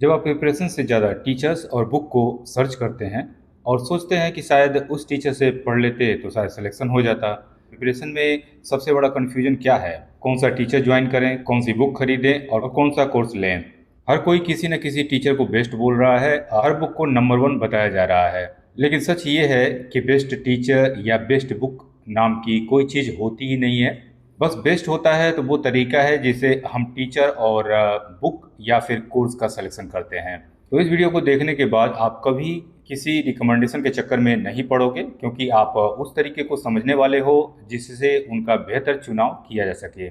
जब आप प्रिपरेशन से ज़्यादा टीचर्स और बुक को सर्च करते हैं और सोचते हैं कि शायद उस टीचर से पढ़ लेते तो शायद सिलेक्शन हो जाता। प्रिपरेशन में सबसे बड़ा कन्फ्यूजन क्या है? कौन सा टीचर ज्वाइन करें, कौन सी बुक खरीदें और कौन सा कोर्स लें? हर कोई किसी न किसी टीचर को बेस्ट बोल रहा है, हर बुक को नंबर वन बताया जा रहा है। लेकिन सच ये है कि बेस्ट टीचर या बेस्ट बुक नाम की कोई चीज़ होती ही नहीं है। बस बेस्ट होता है तो वो तरीका है जिसे हम टीचर और बुक या फिर कोर्स का सिलेक्शन करते हैं। तो इस वीडियो को देखने के बाद आप कभी किसी रिकमेंडेशन के चक्कर में नहीं पड़ोगे, क्योंकि आप उस तरीके को समझने वाले हो जिससे उनका बेहतर चुनाव किया जा सके।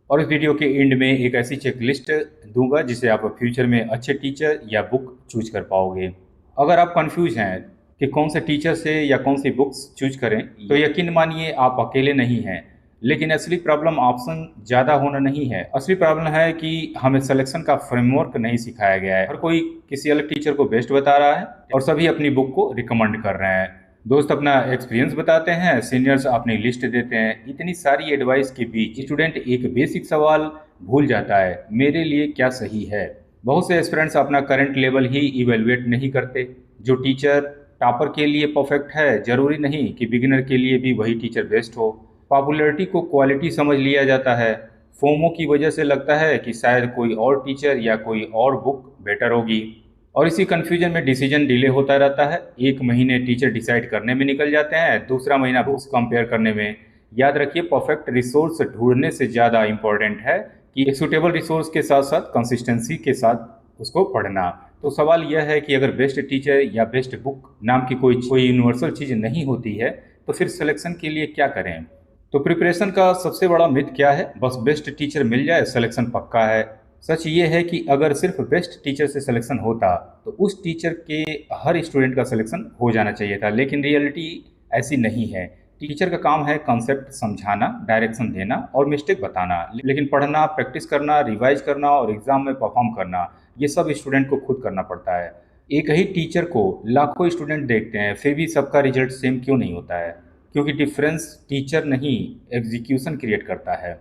और इस वीडियो के एंड में एक ऐसी चेकलिस्ट दूंगा जिसे आप फ्यूचर में अच्छे टीचर या बुक चूज कर पाओगे। अगर आप कंफ्यूज हैं कि कौन से टीचर से या कौन सी बुक्स चूज करें, तो यकीन मानिए आप अकेले नहीं हैं। लेकिन असली प्रॉब्लम ऑप्शन ज़्यादा होना नहीं है, असली प्रॉब्लम है कि हमें सिलेक्शन का फ्रेमवर्क नहीं सिखाया गया है। हर कोई किसी अलग टीचर को बेस्ट बता रहा है और सभी अपनी बुक को रिकमेंड कर रहे हैं। दोस्त अपना एक्सपीरियंस बताते हैं, सीनियर्स अपनी लिस्ट देते हैं। इतनी सारी एडवाइस के बीच स्टूडेंट एक बेसिक सवाल भूल जाता है, मेरे लिए क्या सही है। बहुत से एस्पिरेंट्स अपना करंट लेवल ही इवेलुएट नहीं करते। जो टीचर टॉपर के लिए परफेक्ट है, जरूरी नहीं कि बिगिनर के लिए भी वही टीचर बेस्ट हो। पॉपुलैरिटी को क्वालिटी समझ लिया जाता है। फोमो की वजह से लगता है कि शायद कोई और टीचर या कोई और बुक बेटर होगी, और इसी कन्फ्यूजन में डिसीजन डिले होता रहता है। एक महीने टीचर डिसाइड करने में निकल जाते हैं, दूसरा महीना बुक्स कंपेयर करने में। याद रखिए, परफेक्ट रिसोर्स ढूंढने से ज़्यादा इंपॉर्टेंट है कि एक सूटेबल रिसोर्स के साथ साथ कंसिस्टेंसी के साथ उसको पढ़ना। तो सवाल यह है कि अगर बेस्ट टीचर या बेस्ट बुक नाम की कोई यूनिवर्सल चीज़ नहीं होती है, तो फिर सिलेक्शन के लिए क्या करें? तो प्रिपरेशन का सबसे बड़ा मिथ क्या है? बस बेस्ट टीचर मिल जाए सिलेक्शन पक्का है। सच ये है कि अगर सिर्फ बेस्ट टीचर से सिलेक्शन होता तो उस टीचर के हर स्टूडेंट का सिलेक्शन हो जाना चाहिए था, लेकिन रियलिटी ऐसी नहीं है। टीचर का काम है कॉन्सेप्ट समझाना, डायरेक्शन देना और मिस्टेक बताना, लेकिन पढ़ना, प्रैक्टिस करना, रिवाइज करना और एग्जाम में परफॉर्म करना, ये सब स्टूडेंट को खुद करना पड़ता है। एक ही टीचर को लाखों स्टूडेंट देखते हैं, फिर भी सबका रिजल्ट सेम क्यों नहीं होता है? क्योंकि डिफरेंस टीचर नहीं, एग्जीक्यूशन क्रिएट करता है।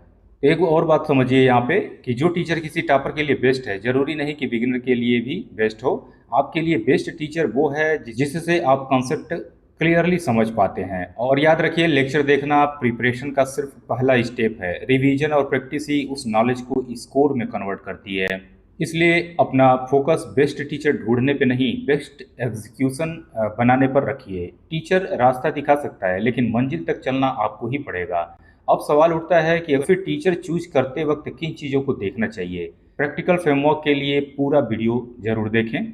एक और बात समझिए यहाँ पे कि जो टीचर किसी टॉपर के लिए बेस्ट है, जरूरी नहीं कि बिगिनर के लिए भी बेस्ट हो। आपके लिए बेस्ट टीचर वो है जिससे आप कॉन्सेप्ट क्लियरली समझ पाते हैं। और याद रखिए, लेक्चर देखना प्रिपरेशन का सिर्फ पहला स्टेप है। रिवीजन और प्रैक्टिस ही उस नॉलेज को स्कोर में कन्वर्ट करती है। इसलिए अपना फोकस बेस्ट टीचर ढूंढने पे नहीं, बेस्ट एग्जीक्यूशन बनाने पर रखिए। टीचर रास्ता दिखा सकता है, लेकिन मंजिल तक चलना आपको ही पड़ेगा। अब सवाल उठता है कि फिर टीचर चूज करते वक्त किन चीज़ों को देखना चाहिए। प्रैक्टिकल फ्रेमवर्क के लिए पूरा वीडियो जरूर देखें।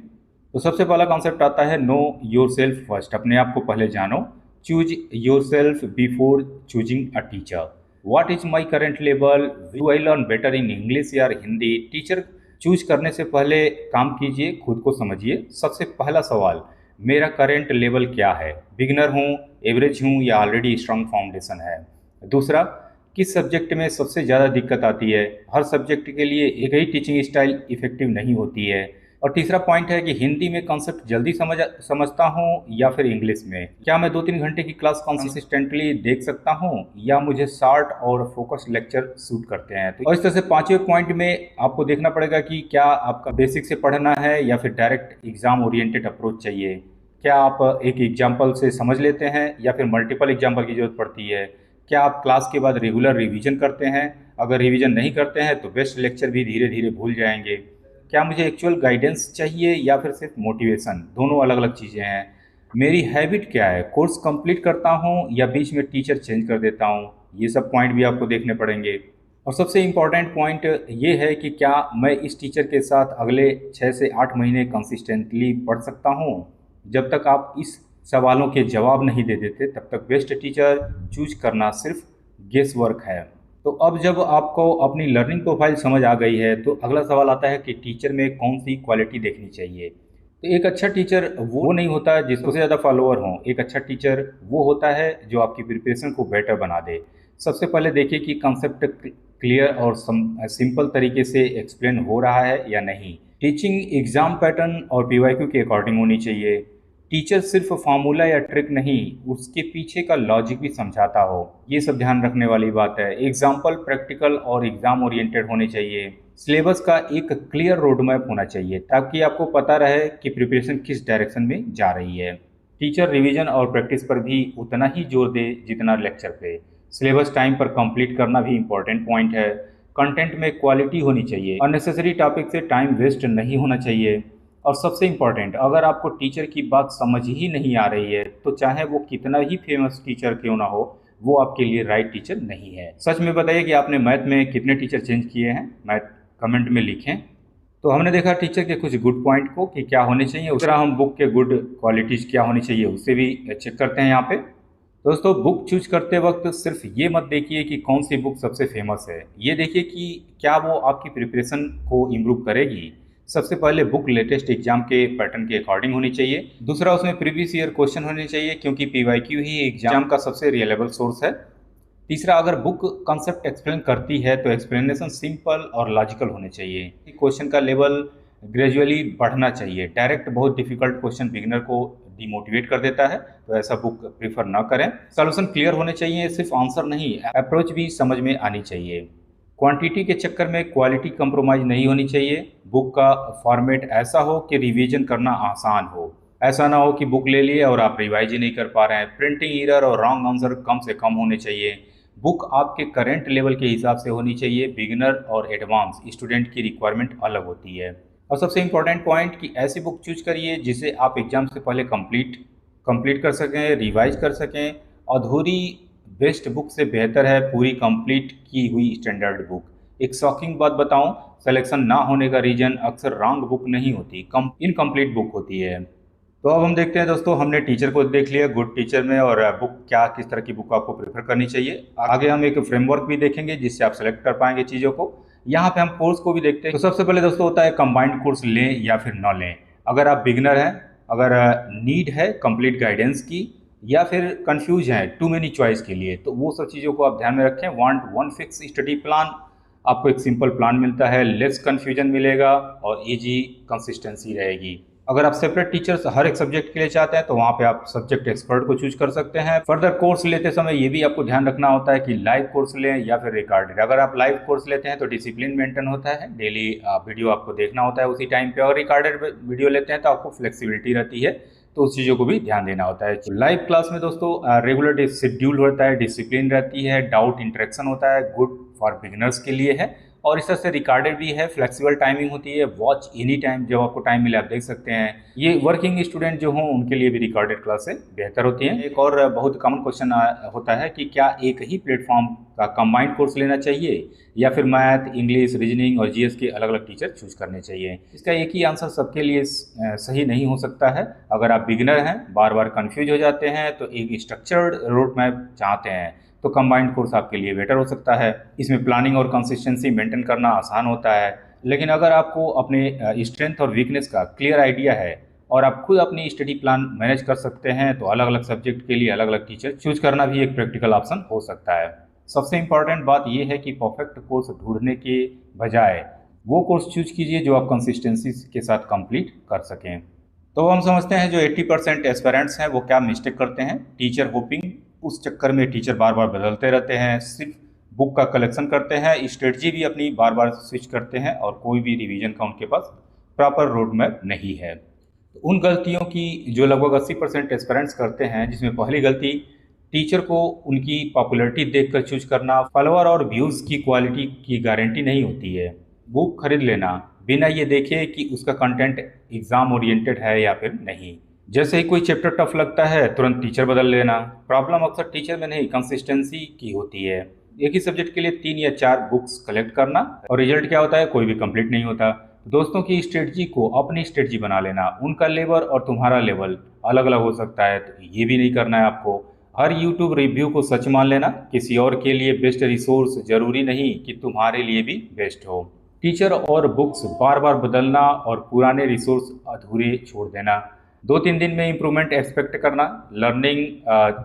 तो सबसे पहला कॉन्सेप्ट आता है नो योर सेल्फ फर्स्ट, अपने आप को पहले जानो। Choose your self before choosing a teacher. What is my current level? Do I learn better in English या हिंदी? टीचर चूज करने से पहले काम कीजिए, खुद को समझिए। सबसे पहला सवाल, मेरा करेंट लेवल क्या है? बिगिनर हूँ, एवरेज हूँ या ऑलरेडी स्ट्रांग फाउंडेशन है? दूसरा, किस सब्जेक्ट में सबसे ज़्यादा दिक्कत आती है? हर सब्जेक्ट के लिए एक ही टीचिंग स्टाइल इफेक्टिव नहीं होती है। और तीसरा पॉइंट है कि हिंदी में कॉन्सेप्ट जल्दी समझता हूँ या फिर इंग्लिश में? क्या मैं 2-3 घंटे की क्लास कंसिस्टेंटली देख सकता हूँ या मुझे शॉर्ट और फोकस्ड लेक्चर सूट करते हैं? तो इस तरह से पांचवें पॉइंट में आपको देखना पड़ेगा कि क्या आपका बेसिक से पढ़ना है या फिर डायरेक्ट एग्जाम ओरिएंटेड अप्रोच चाहिए। क्या आप एक एग्जाम्पल से समझ लेते हैं या फिर मल्टीपल एग्जाम्पल की जरूरत पड़ती है? क्या आप क्लास के बाद रेगुलर रिवीजन करते हैं? अगर रिवीजन नहीं करते हैं तो बेस्ट लेक्चर भी धीरे धीरे भूल जाएंगे। क्या मुझे एक्चुअल गाइडेंस चाहिए या फिर सिर्फ मोटिवेशन? दोनों अलग अलग चीज़ें हैं। मेरी हैबिट क्या है? कोर्स कंप्लीट करता हूँ या बीच में टीचर चेंज कर देता हूँ? ये सब पॉइंट भी आपको देखने पड़ेंगे। और सबसे इम्पॉर्टेंट पॉइंट ये है कि क्या मैं इस टीचर के साथ अगले 6 से 8 महीने कंसिस्टेंटली पढ़ सकता हूँ? जब तक आप इस सवालों के जवाब नहीं दे देते, तब तक बेस्ट टीचर चूज करना सिर्फ गेस वर्क है। तो अब जब आपको अपनी लर्निंग प्रोफाइल समझ आ गई है, तो अगला सवाल आता है कि टीचर में कौन सी क्वालिटी देखनी चाहिए। तो एक अच्छा टीचर वो नहीं होता जिसको ज़्यादा फॉलोअर हों। एक अच्छा टीचर वो होता है जो आपकी प्रिपरेशन को बेटर बना दे। सबसे पहले देखिए कि कॉन्सेप्ट क्लियर और सिंपल तरीके से एक्सप्लेन हो रहा है या नहीं। टीचिंग एग्जाम पैटर्न और पीवाईक्यू के अकॉर्डिंग होनी चाहिए। टीचर सिर्फ फार्मूला या ट्रिक नहीं, उसके पीछे का लॉजिक भी समझाता हो। ये सब ध्यान रखने वाली बात है। एग्जाम्पल प्रैक्टिकल और एग्जाम ओरिएंटेड होने चाहिए। सिलेबस का एक क्लियर रोड मैप होना चाहिए ताकि आपको पता रहे कि प्रिपरेशन किस डायरेक्शन में जा रही है। टीचर रिवीजन और प्रैक्टिस पर भी उतना ही जोर दे जितना लेक्चर पे। सिलेबस टाइम पर कंप्लीट करना भी इम्पोर्टेंट पॉइंट है। कंटेंट में क्वालिटी होनी चाहिए, अननेसेसरी टॉपिक से टाइम वेस्ट नहीं होना चाहिए। और सबसे इम्पोर्टेंट, अगर आपको टीचर की बात समझ ही नहीं आ रही है तो चाहे वो कितना ही फेमस टीचर क्यों ना हो, वो आपके लिए राइट टीचर नहीं है। सच में बताइए कि आपने मैथ में कितने टीचर चेंज किए हैं, मैथ कमेंट में लिखें। तो हमने देखा टीचर के कुछ गुड पॉइंट को कि क्या होने चाहिए, उस तरह हम बुक के गुड क्वालिटीज़ क्या होनी चाहिए उससे भी चेक करते हैं यहाँ पे। दोस्तों, बुक चूज करते वक्त सिर्फ ये मत देखिए कि कौन सी बुक सबसे फेमस है, ये देखिए कि क्या वो आपकी प्रिपरेशन को इम्प्रूव करेगी। सबसे पहले बुक लेटेस्ट एग्जाम के पैटर्न के अकॉर्डिंग होनी चाहिए। दूसरा, उसमें प्रीवियस ईयर क्वेश्चन होने चाहिए क्योंकि पीवाईक्यू ही एग्जाम का सबसे रिलेबल सोर्स है। तीसरा, अगर बुक कॉन्सेप्ट एक्सप्लेन करती है तो एक्सप्लेनेशन सिंपल और लॉजिकल होने चाहिए। क्वेश्चन का लेवल ग्रेजुअली बढ़ना चाहिए। डायरेक्ट बहुत डिफिकल्ट क्वेश्चन बिगिनर को डिमोटिवेट कर देता है, तो ऐसा बुक प्रीफर ना करें। सॉल्यूशन क्लियर होने चाहिए, सिर्फ आंसर नहीं, अप्रोच भी समझ में आनी चाहिए। क्वांटिटी के चक्कर में क्वालिटी कंप्रोमाइज नहीं होनी चाहिए। बुक का फॉर्मेट ऐसा हो कि रिवीजन करना आसान हो। ऐसा ना हो कि बुक ले लिए और आप रिवाइज ही नहीं कर पा रहे हैं। प्रिंटिंग एरर और रॉन्ग आंसर कम से कम होने चाहिए। बुक आपके करेंट लेवल के हिसाब से होनी चाहिए। बिगिनर और एडवांस स्टूडेंट की रिक्वायरमेंट अलग होती है। और सबसे इम्पोर्टेंट पॉइंट कि ऐसी बुक चूज करिए जिसे आप एग्जाम से पहले कंप्लीट कर सकें, रिवाइज कर सकें। अधूरी बेस्ट बुक से बेहतर है पूरी कंप्लीट की हुई स्टैंडर्ड बुक। एक शॉकिंग बात बताऊं, सिलेक्शन ना होने का रीजन अक्सर रॉन्ग बुक नहीं होती, इनकम्प्लीट बुक होती है। तो अब हम देखते हैं दोस्तों, हमने टीचर को देख लिया, गुड टीचर में, और बुक क्या किस तरह की बुक आपको प्रेफर करनी चाहिए। आगे हम एक फ्रेमवर्क भी देखेंगे जिससे आप सेलेक्ट कर पाएंगे चीज़ों को। यहाँ पे हम कोर्स को भी देखते हैं। तो सबसे पहले दोस्तों होता है कंबाइंड कोर्स लें या फिर ना लें। अगर आप बिगिनर हैं, अगर नीड है कंप्लीट गाइडेंस की, या फिर कंफ्यूज हैं टू मेनी चॉइस के लिए, तो वो सब चीज़ों को आप ध्यान में रखें। Want one fix study plan, आपको एक सिंपल प्लान मिलता है, लेस कन्फ्यूजन मिलेगा और ईजी कंसिस्टेंसी रहेगी। अगर आप सेपरेट टीचर्स हर एक सब्जेक्ट के लिए चाहते हैं तो वहाँ पे आप सब्जेक्ट एक्सपर्ट को चूज कर सकते हैं। फर्दर कोर्स लेते समय ये भी आपको ध्यान रखना होता है कि लाइव कोर्स लें या फिर रिकॉर्डेड। अगर आप लाइव कोर्स लेते हैं तो डिसिप्लिन मेंटेन होता है, डेली वीडियो आपको देखना होता है उसी टाइम पे। और रिकॉर्डेड वीडियो लेते हैं तो आपको फ्लेक्सिबिलिटी रहती है, तो उस चीज़ों को भी ध्यान देना होता है। लाइव क्लास में दोस्तों रेगुलर शेड्यूल होता है, डिसिप्लिन रहती है, डाउट इंटरेक्शन होता है, गुड फॉर बिगिनर्स के लिए है। और इस तरह से रिकॉर्डेड भी है, फ्लेक्सिबल टाइमिंग होती है, वॉच एनी टाइम, जब आपको टाइम मिले आप देख सकते हैं। ये वर्किंग स्टूडेंट जो हों उनके लिए भी रिकॉर्डेड क्लासें बेहतर होती हैं। एक और बहुत कॉमन क्वेश्चन होता है कि क्या एक ही प्लेटफॉर्म का कंबाइंड कोर्स लेना चाहिए या फिर मैथ, इंग्लिश, रीजनिंग और जीएस के अलग अलग टीचर चूज करने चाहिए। इसका एक ही आंसर सबके लिए सही नहीं हो सकता है। अगर आप बिगिनर हैं, बार बार कन्फ्यूज हो जाते हैं, तो एक स्ट्रक्चर्ड रोड मैप चाहते हैं तो कंबाइंड कोर्स आपके लिए बेटर हो सकता है। इसमें प्लानिंग और कंसिस्टेंसी मेंटेन करना आसान होता है। लेकिन अगर आपको अपने स्ट्रेंथ और वीकनेस का क्लियर आइडिया है और आप खुद अपनी स्टडी प्लान मैनेज कर सकते हैं तो अलग अलग सब्जेक्ट के लिए अलग अलग टीचर चूज करना भी एक प्रैक्टिकल ऑप्शन हो सकता है। सबसे इंपॉर्टेंट बात यह है कि परफेक्ट कोर्स ढूंढने के बजाय वो कोर्स चूज कीजिए जो आप कंसिस्टेंसी के साथ कंप्लीट कर सकें। तो हम समझते हैं जो 80% एस्पिरेंट्स हैं वो क्या मिस्टेक करते हैं। टीचर होपिंग, उस चक्कर में टीचर बार बार बदलते रहते हैं, सिर्फ बुक का कलेक्शन करते हैं, स्ट्रेटजी भी अपनी बार बार स्विच करते हैं और कोई भी रिवीजन का उनके पास प्रॉपर रोड मैप नहीं है। तो उन गलतियों की जो लगभग 80% एस्पिरेंट्स करते हैं, जिसमें पहली गलती टीचर को उनकी पॉपुलैरिटी देखकर चूज करना। फॉलोअर और व्यूज़ की क्वालिटी की गारंटी नहीं होती है। बुक खरीद लेना बिना ये देखे कि उसका कंटेंट एग्ज़ाम ओरिएंटेड है या फिर नहीं। जैसे ही कोई चैप्टर टफ लगता है तुरंत टीचर बदल लेना। प्रॉब्लम अक्सर टीचर में नहीं, कंसिस्टेंसी की होती है। एक ही सब्जेक्ट के लिए 3 या 4 बुक्स कलेक्ट करना और रिजल्ट क्या होता है, कोई भी कंप्लीट नहीं होता। दोस्तों की स्ट्रेटजी को अपनी स्ट्रेटजी बना लेना। उनका लेवल और तुम्हारा लेवल अलग अलग हो सकता है, तो ये भी नहीं करना है आपको। हर यूट्यूब रिव्यू को सच मान लेना। किसी और के लिए बेस्ट रिसोर्स जरूरी नहीं कि तुम्हारे लिए भी बेस्ट हो। टीचर और बुक्स बार बार बदलना और पुराने रिसोर्स अधूरे छोड़ देना। 2-3 दिन में इंप्रूवमेंट एक्सपेक्ट करना। लर्निंग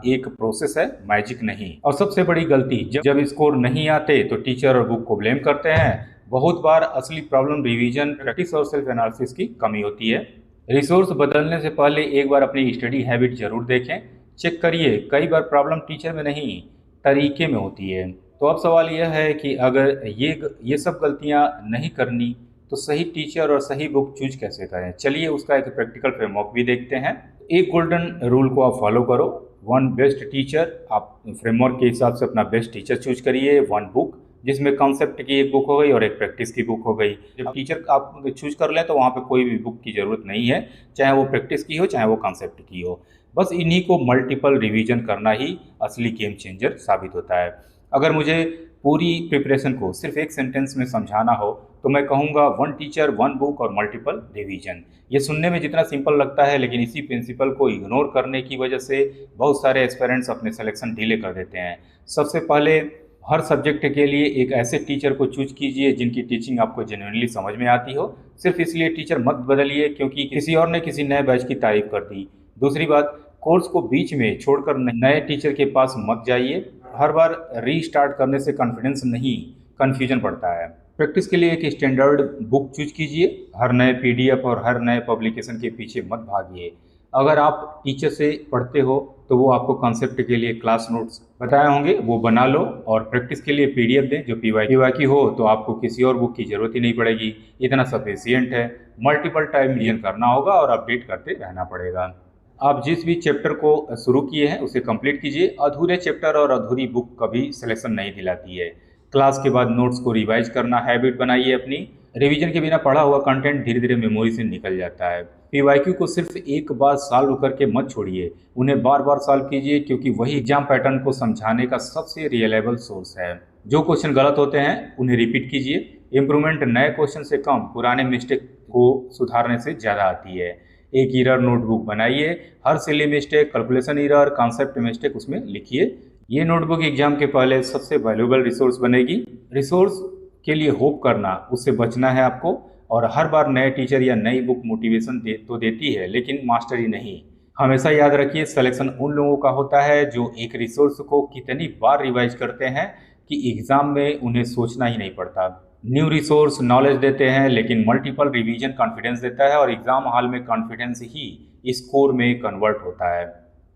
एक प्रोसेस है, मैजिक नहीं। और सबसे बड़ी गलती, जब स्कोर नहीं आते तो टीचर और बुक को ब्लेम करते हैं। बहुत बार असली प्रॉब्लम रिवीजन, प्रैक्टिस और सेल्फ एनालिसिस की कमी होती है। रिसोर्स बदलने से पहले एक बार अपनी स्टडी हैबिट जरूर देखें। चेक करिए, कई बार प्रॉब्लम टीचर में नहीं तरीके में होती है। तो अब सवाल यह है कि अगर ये सब गलतियां नहीं करनी तो सही टीचर और सही बुक चूज कैसे करें। चलिए उसका एक प्रैक्टिकल फ्रेमवर्क भी देखते हैं। एक गोल्डन रूल को आप फॉलो करो। वन बेस्ट टीचर, आप फ्रेमवर्क के हिसाब से अपना बेस्ट टीचर चूज करिए। वन बुक, जिसमें कॉन्सेप्ट की एक बुक हो गई और एक प्रैक्टिस की बुक हो गई। जब टीचर आप चूज कर लें तो वहाँ पे कोई भी बुक की ज़रूरत नहीं है, चाहे वो प्रैक्टिस की हो चाहे वो कॉन्सेप्ट की हो। बस इन्हीं को मल्टीपल रिवीजन करना ही असली गेम चेंजर साबित होता है। अगर मुझे पूरी प्रिपरेशन को सिर्फ एक सेंटेंस में समझाना हो तो मैं कहूँगा वन टीचर, वन बुक और मल्टीपल रिवीजन। ये सुनने में जितना सिंपल लगता है, लेकिन इसी प्रिंसिपल को इग्नोर करने की वजह से बहुत सारे एस्पिरेंट्स अपने सिलेक्शन डिले कर देते हैं। सबसे पहले हर सब्जेक्ट के लिए एक ऐसे टीचर को चूज कीजिए जिनकी टीचिंग आपको जेन्युइनली समझ में आती हो। सिर्फ इसलिए टीचर मत बदलिए क्योंकि किसी और ने किसी नए बैच की तारीफ कर दी। दूसरी बात, कोर्स को बीच में छोड़कर नए टीचर के पास मत जाइए। हर बार रीस्टार्ट करने से कॉन्फिडेंस नहीं, कन्फ्यूजन बढ़ता है। प्रैक्टिस के लिए एक स्टैंडर्ड बुक चूज कीजिए। हर नए पीडीएफ और हर नए पब्लिकेशन के पीछे मत भागिए। अगर आप टीचर से पढ़ते हो तो वो आपको कॉन्सेप्ट के लिए क्लास नोट्स बताए होंगे, वो बना लो। और प्रैक्टिस के लिए पीडीएफ दें जो पीवाई की हो, तो आपको किसी और बुक की ज़रूरत ही नहीं पड़ेगी। इतना सफिशियंट है। मल्टीपल टाइम रिवीजन करना होगा और अपडेट करते रहना पड़ेगा। आप जिस भी चैप्टर को शुरू किए हैं उसे कंप्लीट कीजिए। अधूरे चैप्टर और अधूरी बुक कभी सिलेक्शन नहीं दिलाती है। क्लास के बाद नोट्स को रिवाइज करना हैबिट बनाइए अपनी। रिवीजन के बिना पढ़ा हुआ कंटेंट धीरे धीरे मेमोरी से निकल जाता है। पीवाईक्यू को सिर्फ एक बार सॉल्व करके मत छोड़िए, उन्हें बार बार सॉल्व कीजिए क्योंकि वही एग्जाम पैटर्न को समझाने का सबसे रिलायबल सोर्स है। जो क्वेश्चन गलत होते हैं उन्हें रिपीट कीजिए। इम्प्रूवमेंट नए क्वेश्चन से कम पुराने मिस्टेक को सुधारने से ज़्यादा आती है। एक एरर नोटबुक बनाइए। हर silly mistake, calculation error, concept mistake उसमें लिखिए। ये नोटबुक एग्जाम के पहले सबसे वैल्यूएबल रिसोर्स बनेगी। रिसोर्स के लिए होप करना, उससे बचना है आपको। और हर बार नए टीचर या नई बुक मोटिवेशन तो देती है, लेकिन मास्टरी नहीं। हमेशा याद रखिए, सिलेक्शन उन लोगों का होता है जो एक रिसोर्स को कितनी बार रिवाइज करते हैं कि एग्जाम में उन्हें सोचना ही नहीं पड़ता। न्यू रिसोर्स नॉलेज देते हैं, लेकिन मल्टीपल रिवीजन कॉन्फिडेंस देता है और एग्जाम हॉल में कॉन्फिडेंस ही स्कोर में कन्वर्ट होता है।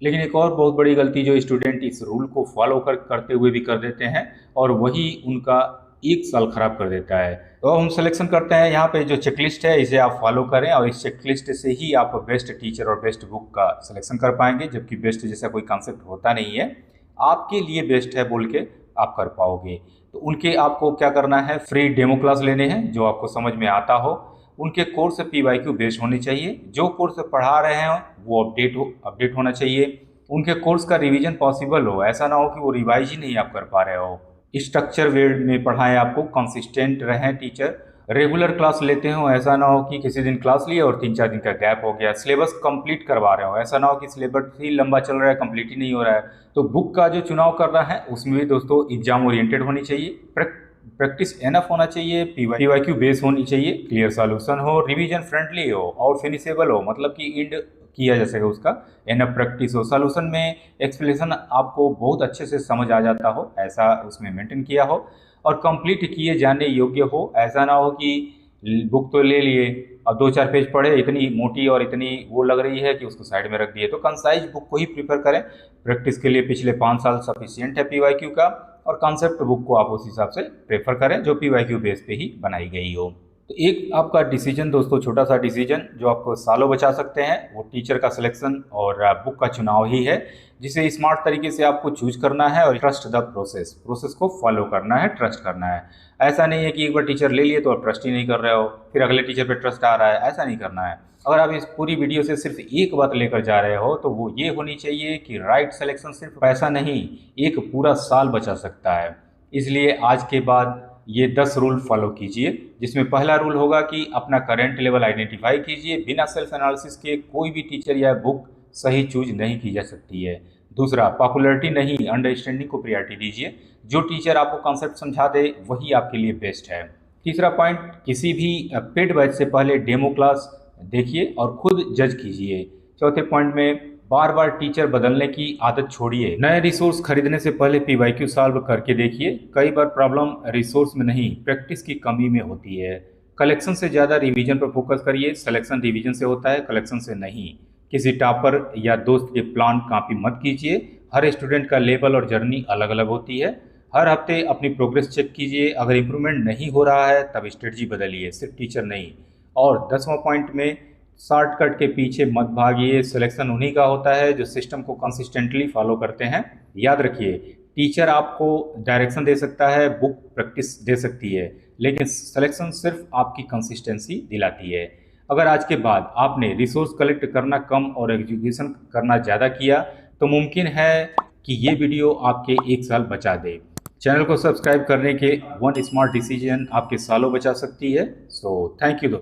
लेकिन एक और बहुत बड़ी गलती जो स्टूडेंट इस रूल को फॉलो करते हुए भी कर देते हैं और वही उनका एक साल खराब कर देता है। तो अब हम सिलेक्शन करते हैं। यहाँ पे जो चेकलिस्ट है इसे आप फॉलो करें और इस चेकलिस्ट से ही आप बेस्ट टीचर और बेस्ट बुक का सिलेक्शन कर पाएंगे, जबकि बेस्ट जैसा कोई कॉन्सेप्ट होता नहीं है। आपके लिए बेस्ट है बोल के आप कर पाओगे। तो उनके आपको क्या करना है, फ्री डेमो क्लास लेने हैं जो आपको समझ में आता हो। उनके कोर्स पीवाईक्यू बेस्ड होने चाहिए। जो कोर्स पढ़ा रहे हैं वो अपडेट होना चाहिए। उनके कोर्स का रिवीजन पॉसिबल हो, ऐसा ना हो कि वो रिवाइज ही नहीं आप कर पा रहे हो। स्ट्रक्चर वे में पढ़ाएं, आपको कंसिस्टेंट रहें टीचर। रेगुलर क्लास लेते हो, ऐसा ना हो कि किसी दिन क्लास लिए और 3-4 दिन का गैप हो गया। सिलेबस कंप्लीट करवा रहे हो, ऐसा ना हो कि सिलेबस ही लंबा चल रहा है, कंप्लीट ही नहीं हो रहा है। तो बुक का जो चुनाव कर रहा है उसमें भी दोस्तों एग्जाम ओरिएंटेड होनी चाहिए। प्रैक्टिस एनफ होना चाहिए, पीवाईक्यू बेस होनी चाहिए, क्लियर सॉल्यूशन हो, रिवीजन फ्रेंडली हो और फिनिशेबल हो, मतलब कि इंड किया जा सके उसका। एनफ प्रैक्टिस हो, सॉल्यूशन में एक्सप्लेनेशन आपको बहुत अच्छे से समझ आ जाता हो, ऐसा उसमें मेंटेन किया हो और कंप्लीट किए जाने योग्य हो। ऐसा ना हो कि बुक तो ले लिए, अब 2-4 पेज पढ़े, इतनी मोटी और इतनी वो लग रही है कि उसको साइड में रख दिए। तो कंसाइज बुक को ही प्रीफर करें। प्रैक्टिस के लिए पिछले 5 साल सफिशियंट है पीवाईक्यू का, और कॉन्सेप्ट बुक को आप उस हिसाब से प्रेफर करें जो पीवाईक्यू बेस पे ही बनाई गई हो। तो एक आपका डिसीजन दोस्तों, छोटा सा डिसीजन जो आपको सालों बचा सकते हैं, वो टीचर का सिलेक्शन और बुक का चुनाव ही है, जिसे स्मार्ट तरीके से आपको चूज करना है और ट्रस्ट द प्रोसेस को फॉलो करना है, ट्रस्ट करना है। ऐसा नहीं है कि एक बार टीचर ले लिए तो आप ट्रस्ट ही नहीं कर रहे हो, फिर अगले टीचर पे ट्रस्ट आ रहा है, ऐसा नहीं करना है। अगर आप इस पूरी वीडियो से सिर्फ एक बात लेकर जा रहे हो तो वो ये होनी चाहिए कि राइट सिलेक्शन सिर्फ पैसा नहीं, एक पूरा साल बचा सकता है। इसलिए आज के बाद ये 10 रूल फॉलो कीजिए, जिसमें पहला रूल होगा कि अपना करंट लेवल आइडेंटिफाई कीजिए। बिना सेल्फ एनालिसिस के कोई भी टीचर या बुक सही चूज नहीं की जा सकती है। दूसरा, पॉपुलैरिटी नहीं, अंडरस्टैंडिंग को प्रायोरिटी दीजिए। जो टीचर आपको कॉन्सेप्ट समझा दे वही आपके लिए बेस्ट है। तीसरा पॉइंट, किसी भी पेड बैच से पहले डेमो क्लास देखिए और खुद जज कीजिए। चौथे पॉइंट में, बार बार टीचर बदलने की आदत छोड़िए। नए रिसोर्स खरीदने से पहले पीवाईक्यू सॉल्व करके देखिए। कई बार प्रॉब्लम रिसोर्स में नहीं, प्रैक्टिस की कमी में होती है। कलेक्शन से ज़्यादा रिवीजन पर फोकस करिए। सिलेक्शन रिवीजन से होता है, कलेक्शन से नहीं। किसी टॉपर या दोस्त के प्लान कॉपी मत कीजिए। हर स्टूडेंट का लेवल और जर्नी अलग अलग होती है। हर हफ्ते अपनी प्रोग्रेस चेक कीजिए, अगर इम्प्रूवमेंट नहीं हो रहा है तब स्ट्रेटजी बदलिए, सिर्फ टीचर नहीं। और 10वां पॉइंट में, शॉर्टकट के पीछे मत भागिए, सिलेक्शन उन्हीं का होता है जो सिस्टम को कंसिस्टेंटली फॉलो करते हैं। याद रखिए, टीचर आपको डायरेक्शन दे सकता है, बुक प्रैक्टिस दे सकती है, लेकिन सिलेक्शन सिर्फ आपकी कंसिस्टेंसी दिलाती है। अगर आज के बाद आपने रिसोर्स कलेक्ट करना कम और एग्जीक्यूशन करना ज़्यादा किया, तो मुमकिन है कि ये वीडियो आपके 1 साल बचा दे। चैनल को सब्सक्राइब करने के वन स्मार्ट डिसीजन आपके सालों बचा सकती है। सो थैंक यू दोस्तों।